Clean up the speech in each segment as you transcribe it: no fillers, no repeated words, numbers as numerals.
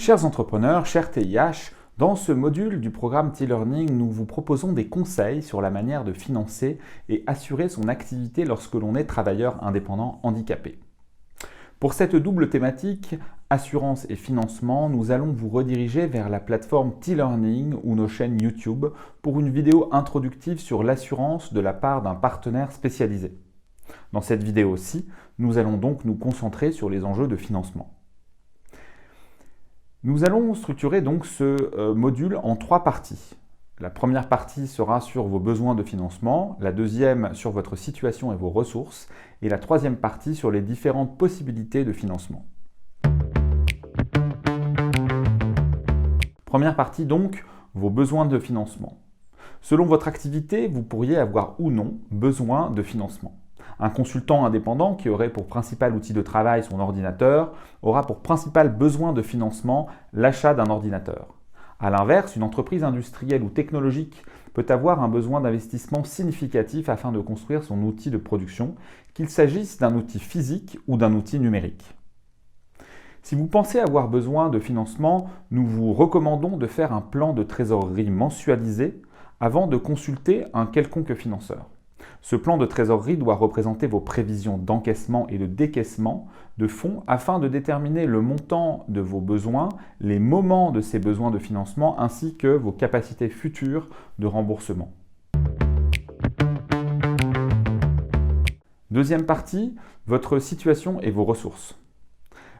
Chers entrepreneurs, chers TIH, dans ce module du programme T-Learning, nous vous proposons des conseils sur la manière de financer et assurer son activité lorsque l'on est travailleur indépendant handicapé. Pour cette double thématique, assurance et financement, nous allons vous rediriger vers la plateforme T-Learning ou nos chaînes YouTube pour une vidéo introductive sur l'assurance de la part d'un partenaire spécialisé. Dans cette vidéo aussi, nous allons donc nous concentrer sur les enjeux de financement. Nous allons structurer donc ce module en 3 parties. La première partie sera sur vos besoins de financement, la deuxième sur votre situation et vos ressources, et la troisième partie sur les différentes possibilités de financement. Première partie donc, vos besoins de financement. Selon votre activité, vous pourriez avoir ou non besoin de financement. Un consultant indépendant qui aurait pour principal outil de travail son ordinateur aura pour principal besoin de financement l'achat d'un ordinateur. A l'inverse, une entreprise industrielle ou technologique peut avoir un besoin d'investissement significatif afin de construire son outil de production, qu'il s'agisse d'un outil physique ou d'un outil numérique. Si vous pensez avoir besoin de financement, nous vous recommandons de faire un plan de trésorerie mensualisé avant de consulter un quelconque financeur. Ce plan de trésorerie doit représenter vos prévisions d'encaissement et de décaissement de fonds afin de déterminer le montant de vos besoins, les moments de ces besoins de financement ainsi que vos capacités futures de remboursement. Deuxième partie, votre situation et vos ressources.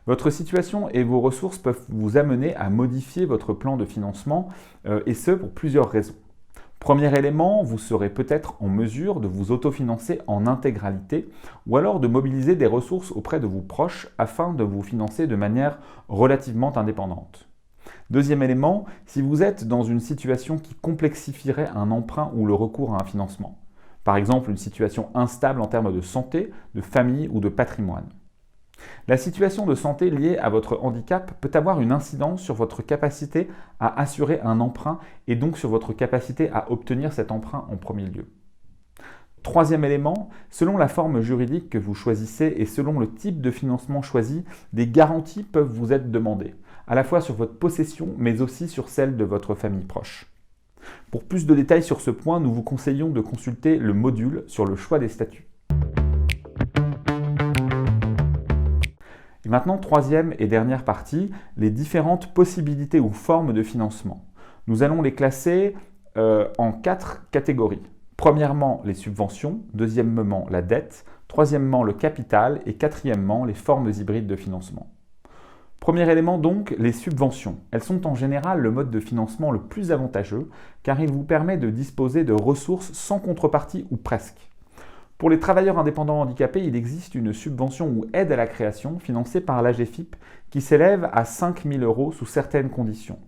Votre situation et vos ressources peuvent vous amener à modifier votre plan de financement et ce pour plusieurs raisons. Premier élément, vous serez peut-être en mesure de vous autofinancer en intégralité ou alors de mobiliser des ressources auprès de vos proches afin de vous financer de manière relativement indépendante. Deuxième élément, si vous êtes dans une situation qui complexifierait un emprunt ou le recours à un financement. Par exemple, une situation instable en termes de santé, de famille ou de patrimoine. La situation de santé liée à votre handicap peut avoir une incidence sur votre capacité à assurer un emprunt et donc sur votre capacité à obtenir cet emprunt en premier lieu. Troisième élément, selon la forme juridique que vous choisissez et selon le type de financement choisi, des garanties peuvent vous être demandées, à la fois sur votre possession mais aussi sur celle de votre famille proche. Pour plus de détails sur ce point, nous vous conseillons de consulter le module sur le choix des statuts. Et maintenant, troisième et dernière partie, les différentes possibilités ou formes de financement. Nous allons les classer en 4 catégories. Premièrement, les subventions, deuxièmement, la dette, troisièmement, le capital et quatrièmement, les formes hybrides de financement. Premier élément donc, les subventions. Elles sont en général le mode de financement le plus avantageux car il vous permet de disposer de ressources sans contrepartie ou presque. Pour les travailleurs indépendants handicapés, il existe une subvention ou aide à la création financée par l'AGEFIP qui s'élève à 5 000 € sous certaines conditions.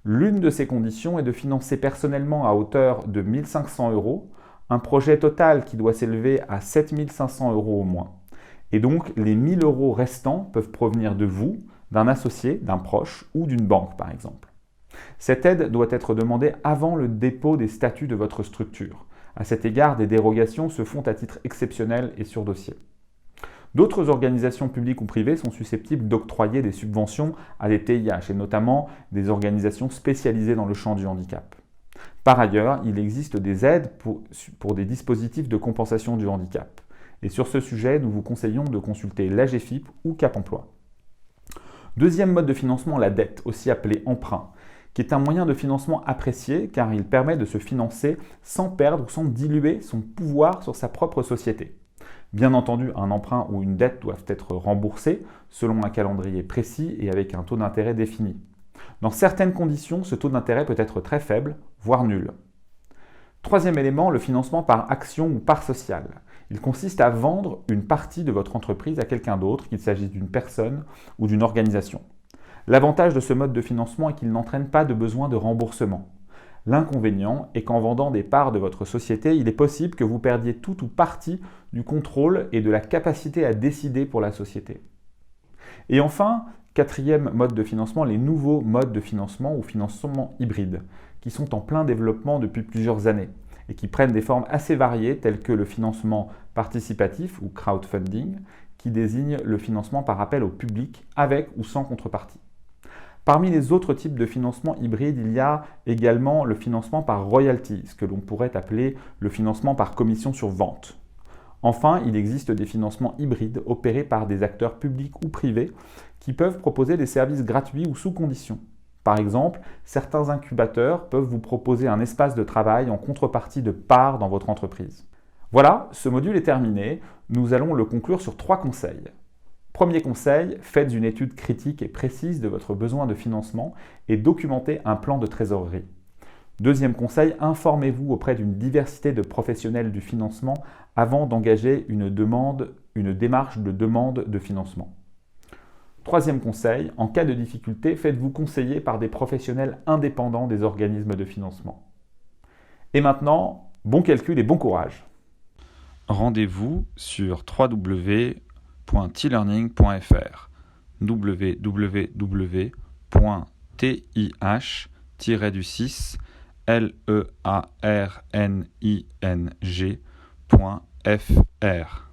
L'une de ces conditions est de financer personnellement à hauteur de 1 500 €, un projet total qui doit s'élever à 7 500 € au moins. Et donc, les 1 000 € restants peuvent provenir de vous, d'un associé, d'un proche ou d'une banque par exemple. Cette aide doit être demandée avant le dépôt des statuts de votre structure. À cet égard, des dérogations se font à titre exceptionnel et sur dossier. D'autres organisations publiques ou privées sont susceptibles d'octroyer des subventions à des TIH et notamment des organisations spécialisées dans le champ du handicap. Par ailleurs, il existe des aides pour des dispositifs de compensation du handicap. Et sur ce sujet, nous vous conseillons de consulter l'AGEFIP ou Cap Emploi. Deuxième mode de financement, la dette, aussi appelée emprunt, qui est un moyen de financement apprécié car il permet de se financer sans perdre ou sans diluer son pouvoir sur sa propre société. Bien entendu, un emprunt ou une dette doivent être remboursés selon un calendrier précis et avec un taux d'intérêt défini. Dans certaines conditions, ce taux d'intérêt peut être très faible, voire nul. Troisième élément, le financement par action ou part sociale. Il consiste à vendre une partie de votre entreprise à quelqu'un d'autre, qu'il s'agisse d'une personne ou d'une organisation. L'avantage de ce mode de financement est qu'il n'entraîne pas de besoin de remboursement. L'inconvénient est qu'en vendant des parts de votre société, il est possible que vous perdiez tout ou partie du contrôle et de la capacité à décider pour la société. Et enfin, quatrième mode de financement, les nouveaux modes de financement ou financement hybride, qui sont en plein développement depuis plusieurs années et qui prennent des formes assez variées telles que le financement participatif ou crowdfunding, qui désigne le financement par appel au public avec ou sans contrepartie. Parmi les autres types de financement hybride, il y a également le financement par royalties, ce que l'on pourrait appeler le financement par commission sur vente. Enfin, il existe des financements hybrides opérés par des acteurs publics ou privés qui peuvent proposer des services gratuits ou sous conditions. Par exemple, certains incubateurs peuvent vous proposer un espace de travail en contrepartie de parts dans votre entreprise. Voilà, ce module est terminé. Nous allons le conclure sur 3 conseils. Premier conseil, faites une étude critique et précise de votre besoin de financement et documentez un plan de trésorerie. Deuxième conseil, informez-vous auprès d'une diversité de professionnels du financement avant d'engager une démarche de demande de financement. Troisième conseil, en cas de difficulté, faites-vous conseiller par des professionnels indépendants des organismes de financement. Et maintenant, bon calcul et bon courage. Rendez-vous sur www.tlearning.fr www.tih-learning.fr